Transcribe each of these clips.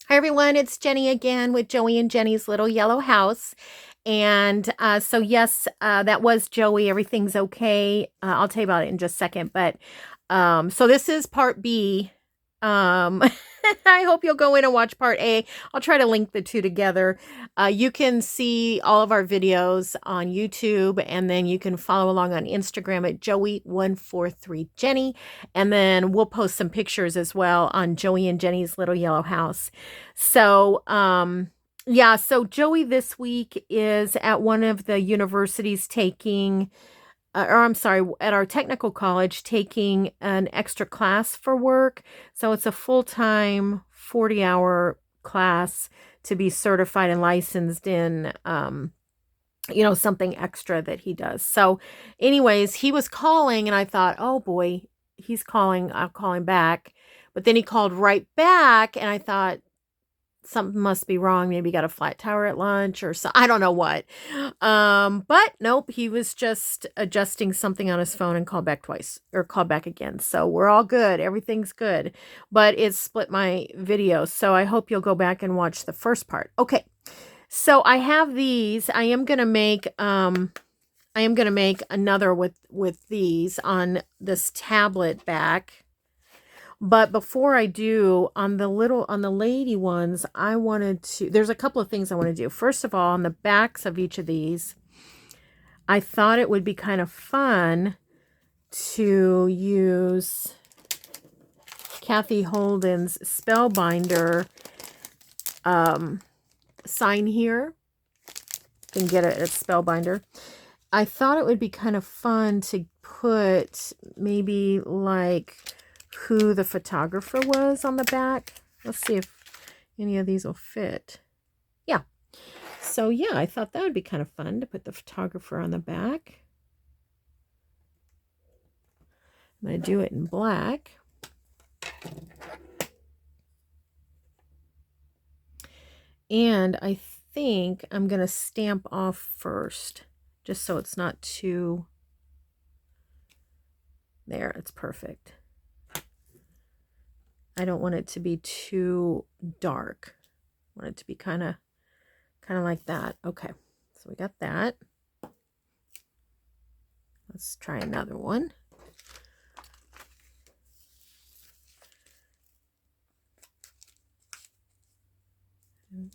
Hi everyone, it's Jenny again with Joey and Jenny's Little Yellow House. And so yes, that was Joey. Everything's okay. I'll tell you about it in just a second. But so this is part B. Um, I hope you'll go in and watch part A. I'll try to link the two together. You can see all of our videos on YouTube, and then you can follow along on Instagram at Joey143Jenny. And then we'll post some pictures as well on Joey and Jenny's Little Yellow House. So, yeah, so Joey this week is at one of the universities taking, or I'm sorry, at our technical college taking an extra class for work. So it's a full-time 40-hour class to be certified and licensed in, something extra that he does. So anyways, he was calling and I thought, oh boy, he's calling, I'll call him back. But then he called right back and I thought, something must be wrong. Maybe got a flat tire at lunch or so. I don't know what. But nope, he was just adjusting something on his phone and called back twice or called back again. So we're all good. Everything's good. But it split my video. So I hope you'll go back and watch the first part. Okay. So I have these. I am gonna make another with these on this tablet back. But before I do, on the lady ones, there's a couple of things I want to do. First of all, on the backs of each of these, I thought it would be kind of fun to use Kathy Holden's Spellbinder sign here. You can get it at Spellbinder. I thought it would be kind of fun to put maybe like who the photographer was on the back. Let's see if any of these will fit. Yeah. So yeah, I thought that would be kind of fun to put the photographer on the back. I'm going to do it in black. And I think I'm going to stamp off first, just so it's not too... There, it's perfect. I don't want it to be too dark. I want it to be kind of like that. Okay, so we got that. Let's try another one.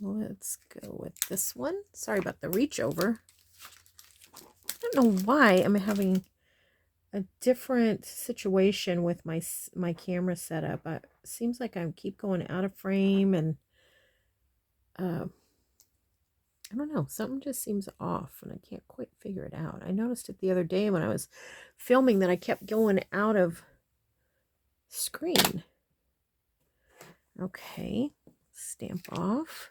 Let's go with this one. Sorry about the reach over. I don't know why I'm having a different situation with my camera setup. It seems like I keep going out of frame, and I don't know, something just seems off and I can't quite figure it out. I noticed it the other day when I was filming that I kept going out of screen. Okay, stamp off.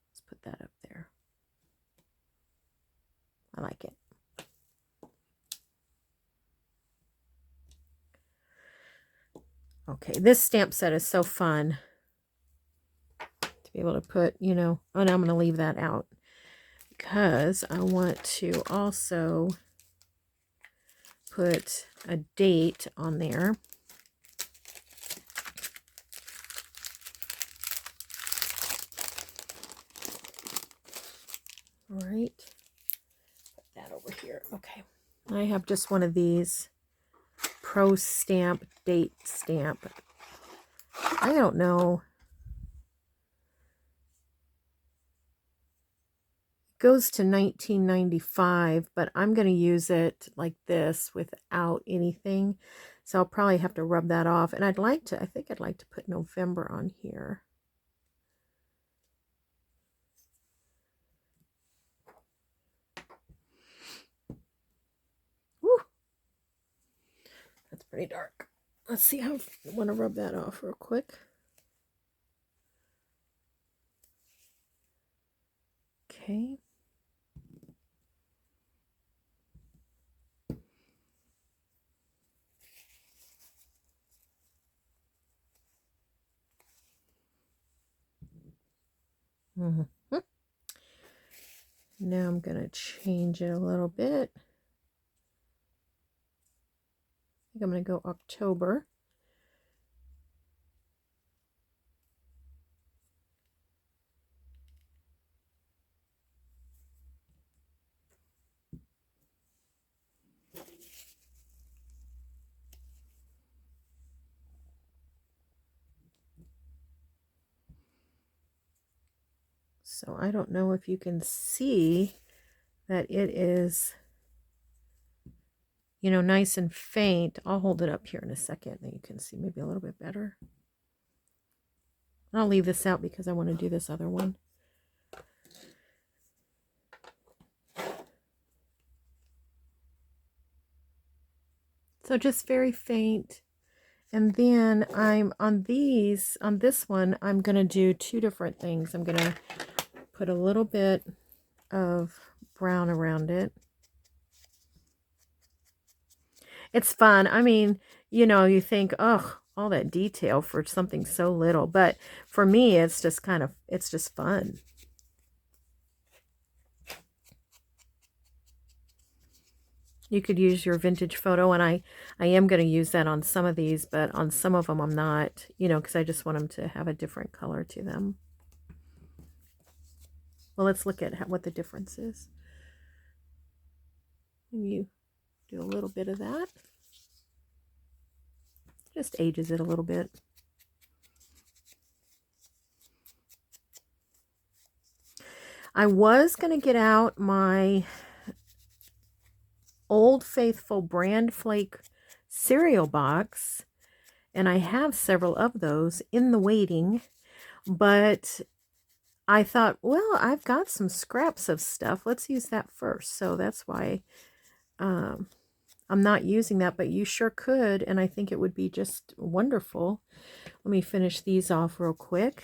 Let's put that up there. I like it. Okay, this stamp set is so fun to be able to put, and I'm going to leave that out because I want to also put a date on there. All right, put that over here. Okay, I have just one of these Pro Stamp date stamp. I don't know. It goes to 1995, but I'm going to use it like this without anything. So I'll probably have to rub that off. And I think I'd like to put November on here. Woo! That's pretty dark. Let's see how I want to rub that off real quick. Okay. Mm-hmm. Now I'm going to change it a little bit. I think I'm going to go October. I'm going to go October So I don't know if you can see that it is, you know, nice and faint. I'll hold it up here in a second and you can see maybe a little bit better. I'll leave this out because I want to do this other one. So just very faint. And then I'm on these, on this one, I'm going to do two different things. I'm going to put a little bit of brown around it. It's fun. I mean, you know, you think, oh, all that detail for something so little. But for me, it's just kind of, it's just fun. You could use your vintage photo, and I am going to use that on some of these, but on some of them I'm not, you know, because I just want them to have a different color to them. Well, let's look at what the difference is. And you do a little bit of that. Just ages it a little bit. I was going to get out my Old Faithful Brand Flake cereal box, and I have several of those in the waiting, but I thought, well, I've got some scraps of stuff. Let's use that first. So that's why I'm not using that, but you sure could, and I think it would be just wonderful. Let me finish these off real quick.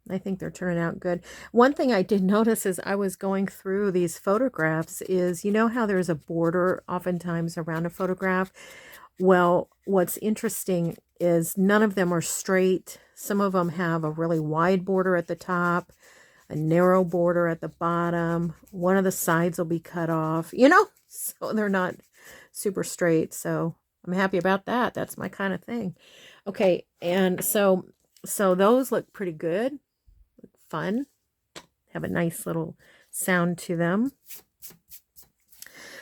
I think they're turning out good. One thing I did notice as I was going through these photographs is, you know how there's a border oftentimes around a photograph? Well, what's interesting is none of them are straight. Some of them have a really wide border at the top, a narrow border at the bottom. One of the sides will be cut off, you know, so they're not super straight. So I'm happy about that. That's my kind of thing. Okay, and so those look pretty good. Fun, have a nice little sound to them.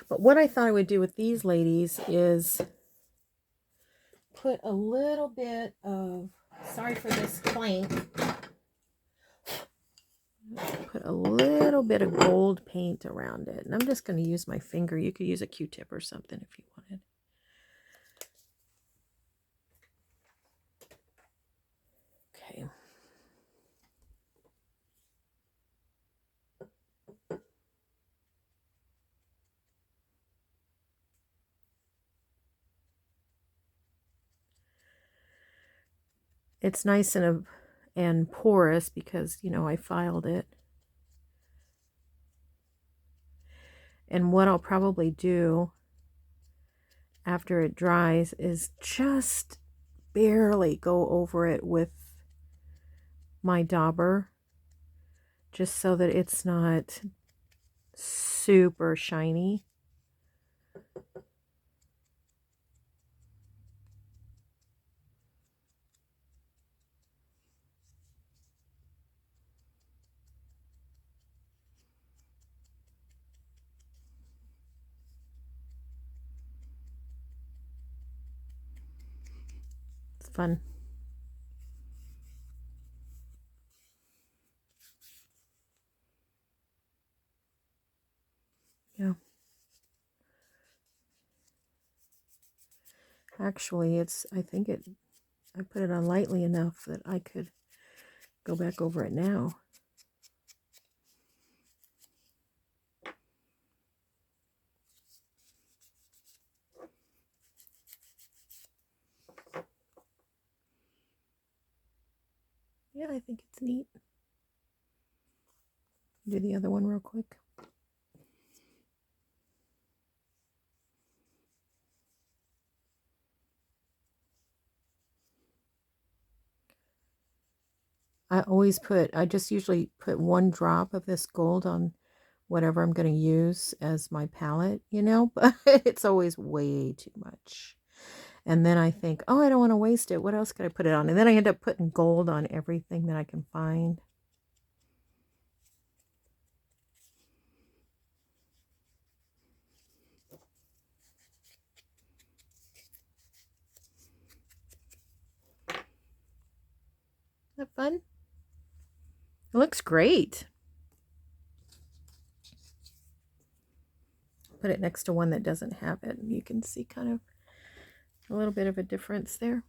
But what I thought I would do with these ladies is put a little bit of, sorry for this clank, put a little bit of gold paint around it. And I'm just going to use my finger. You could use a Q-tip or something if you wanted. Okay. It's nice and porous because, you know, I filed it. And what I'll probably do after it dries is just barely go over it with my dauber, just so that it's not super shiny. It's fun. Yeah. Actually, I put it on lightly enough that I could go back over it now. Yeah, I think it's neat. Do the other one real quick. I just usually put one drop of this gold on whatever I'm going to use as my palette, you know, but it's always way too much. And then I think, oh, I don't want to waste it. What else could I put it on? And then I end up putting gold on everything that I can find. that fun? It looks great. Put it next to one that doesn't have it. You can see kind of a little bit of a difference there.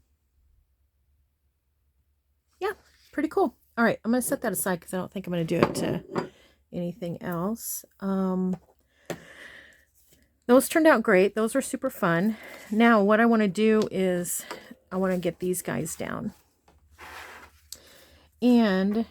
Yeah, pretty cool. All right, I'm going to set that aside because I don't think I'm going to do it to anything else. Those turned out great. Those were super fun. Now what I want to do is I want to get these guys down. And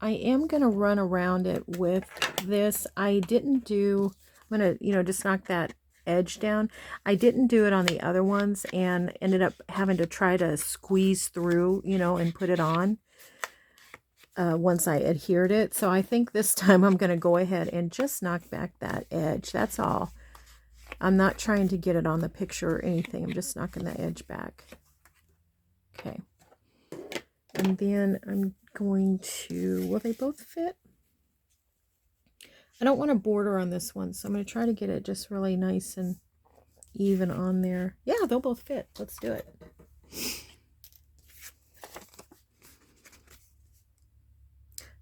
I am going to run around it with this. I didn't do, I'm going to, just knock that edge down. I didn't do it on the other ones and ended up having to try to squeeze through, and put it on once I adhered it. So I think this time I'm going to go ahead and just knock back that edge. That's all. I'm not trying to get it on the picture or anything. I'm just knocking the edge back. Okay. And then I'm going to, will they both fit? I don't want to border on this one, so I'm going to try to get it just really nice and even on there. Yeah, they'll both fit. Let's do it.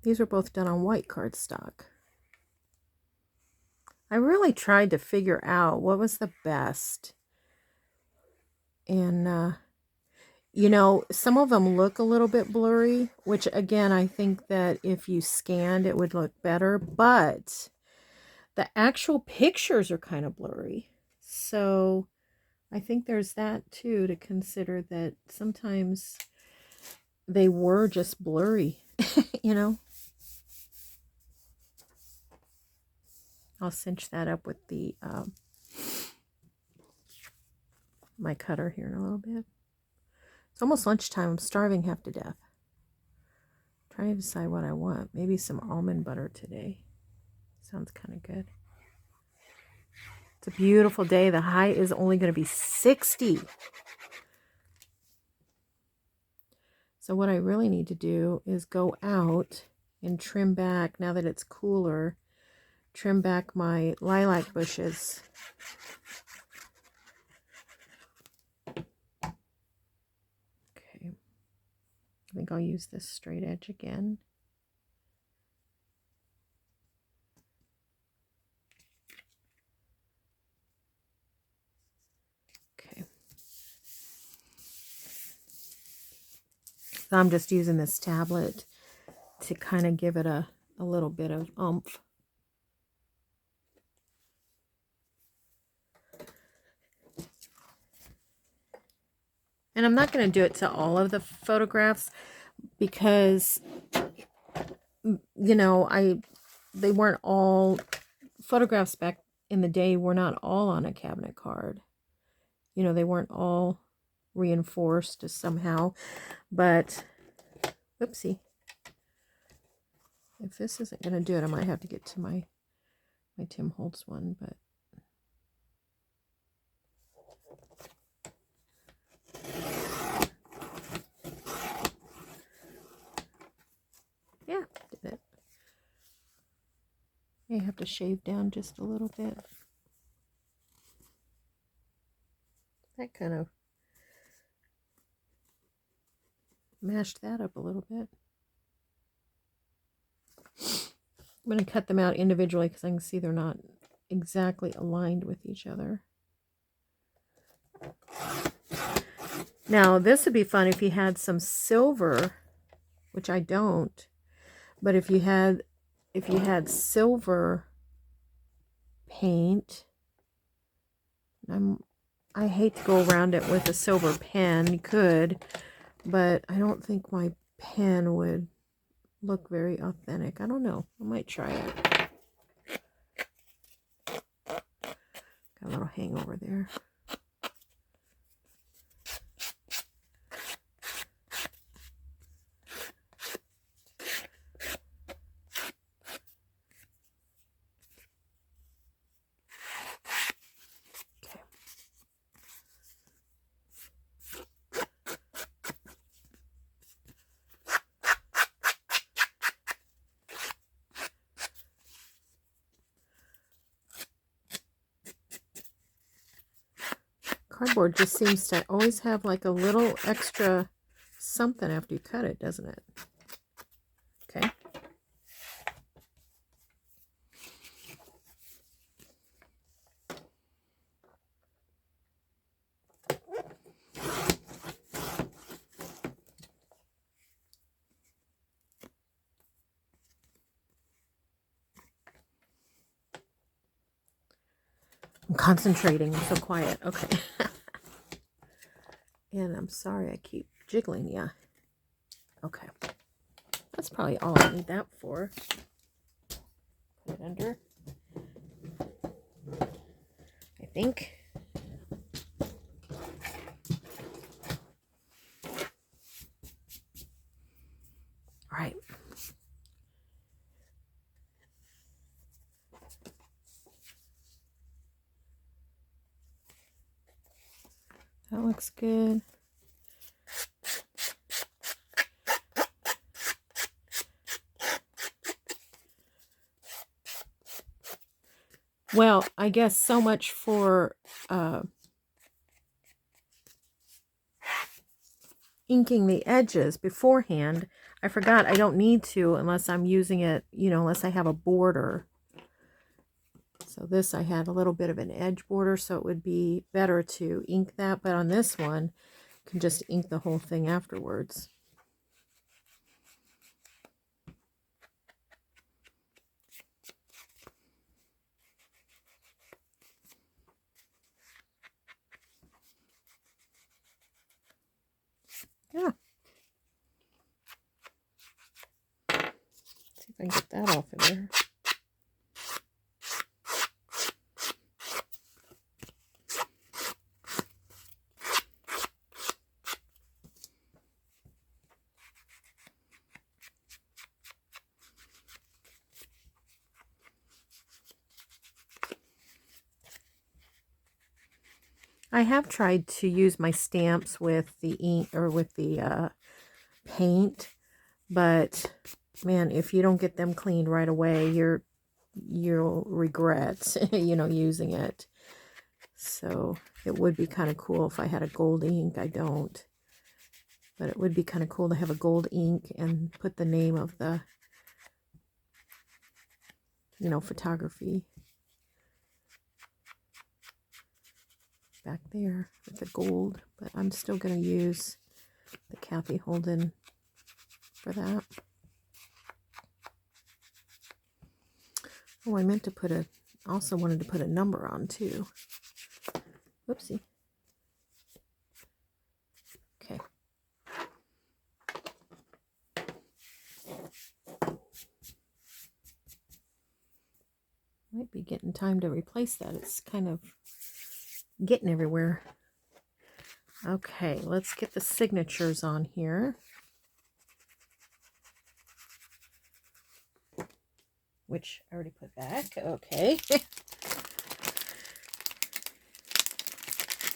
These were both done on white cardstock. I really tried to figure out what was the best. And, some of them look a little bit blurry, which again, I think that if you scanned, it would look better, but the actual pictures are kind of blurry. So I think there's that too, to consider, that sometimes they were just blurry, I'll cinch that up with the my cutter here in a little bit. It's almost lunchtime. I'm starving half to death. Trying to decide what I want. Maybe some almond butter today. Sounds kind of good. It's a beautiful day. The high is only going to be 60. So what I really need to do is go out and trim back, now that it's cooler, trim back my lilac bushes. Okay. I think I'll use this straight edge again. Okay. So I'm just using this tablet to kind of give it a little bit of oomph. And I'm not going to do it to all of the photographs because, they weren't all, photographs back in the day were not all on a cabinet card. They weren't all reinforced somehow. But, whoopsie. If this isn't going to do it, I might have to get to my Tim Holtz one, but. Yeah, did it. May have to shave down just a little bit. That kind of mashed that up a little bit. I'm going to cut them out individually because I can see they're not exactly aligned with each other. Now, this would be fun if you had some silver, which I don't. But if you had silver paint, I hate to go around it with a silver pen. You could, but I don't think my pen would look very authentic. I don't know. I might try it. Got a little hangover there. Cardboard just seems to always have like a little extra something after you cut it, doesn't it? Okay. I'm concentrating. I'm so quiet. Okay. And I'm sorry I keep jiggling you. Okay. That's probably all I need that for. Put it under. I think. All right. That looks good. Well, I guess so much for inking the edges beforehand. I forgot I don't need to unless I'm using it, you know, unless I have a border. So this I had a little bit of an edge border, so it would be better to ink that. But on this one, you can just ink the whole thing afterwards. Yeah. See if I can get that off of there. I have tried to use my stamps with the ink or with the paint, but man, if you don't get them cleaned right away, you'll regret you know, using it. So it would be kind of cool if I had a gold ink. I don't, but it would be kind of cool to have a gold ink and put the name of the, you know, photography back there with the gold. But I'm still going to use the Kathy Holden for that. Oh, I meant to put also wanted to put a number on too. Whoopsie. Okay. Might be getting time to replace that. It's kind of getting everywhere. Okay, let's get the signatures on here. Which I already put back. Okay.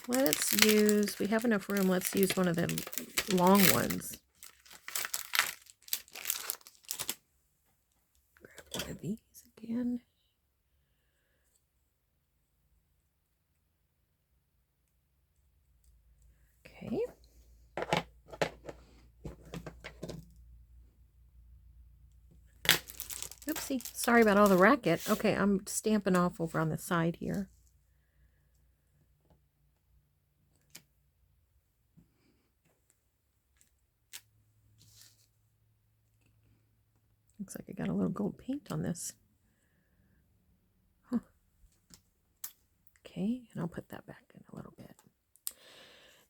Let's use, we have enough room. Let's use one of the long ones. Grab one of these again. Okay. Oopsie. Sorry about all the racket. Okay, I'm stamping off over on the side here. Looks like I got a little gold paint on this. Huh. Okay, and I'll put that back in a little bit.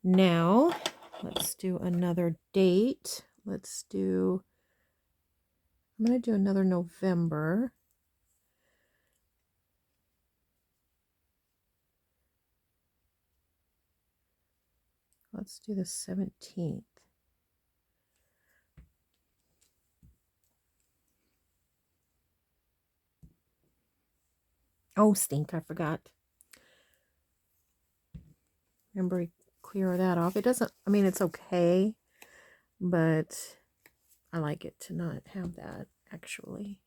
Now, let's do another date. Let's do, I'm going to do another November. Let's do the 17th. Oh, stink, I forgot. Remember, clear that off. It doesn't, I mean, it's okay, but I like it to not have that, actually.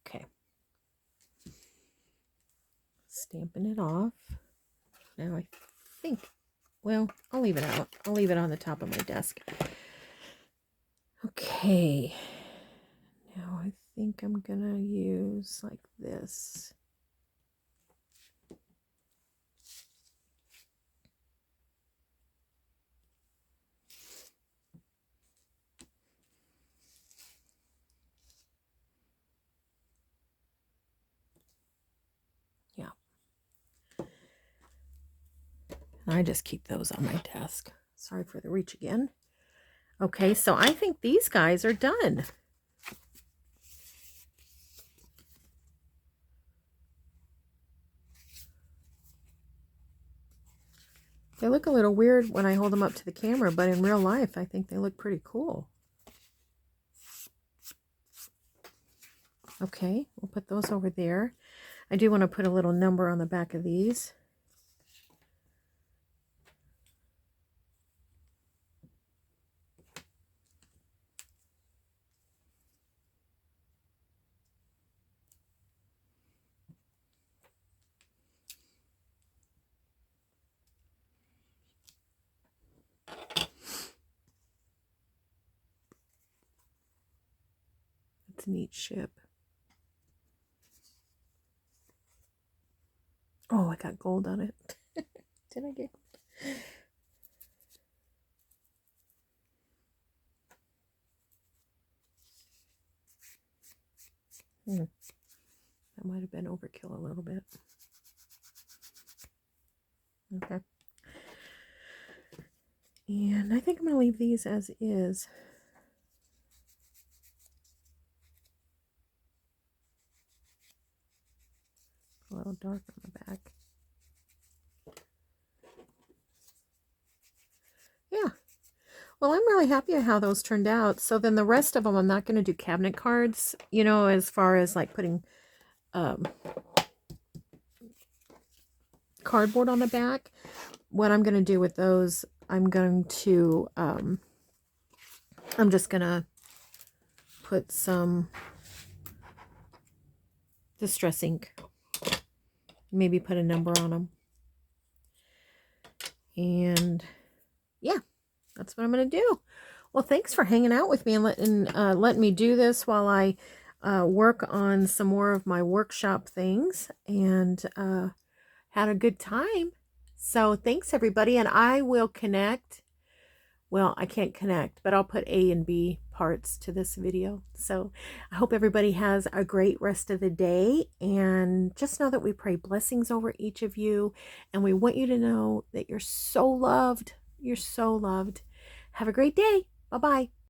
Okay. Stamping it off. Now I think Well, I'll leave it out. I'll leave it on the top of my desk. Okay. Now I think I'm gonna use like this. Yeah. I just keep those on my desk. Sorry for the reach again. Okay, so I think these guys are done. They look a little weird when I hold them up to the camera, but in real life, I think they look pretty cool. Okay, we'll put those over there. I do want to put a little number on the back of these. It's a neat ship. Oh, I got gold on it. Did I get gold? That might have been overkill a little bit. Okay. And I think I'm going to leave these as is. A little dark on the back. Yeah. Well, I'm really happy at how those turned out. So then the rest of them, I'm not going to do cabinet cards, you know, as far as like putting cardboard on the back. What I'm going to do with those, I'm going to, I'm just going to put some distress ink. Maybe put a number on them. And yeah, that's what I'm going to do. Well, thanks for hanging out with me and letting me do this while I work on some more of my workshop things, and had a good time. So thanks, everybody, and I will connect. Well, I can't connect, but I'll put A and B parts to this video. So I hope everybody has a great rest of the day, and just know that we pray blessings over each of you, and we want you to know that you're so loved. You're so loved. Have a great day. Bye-bye.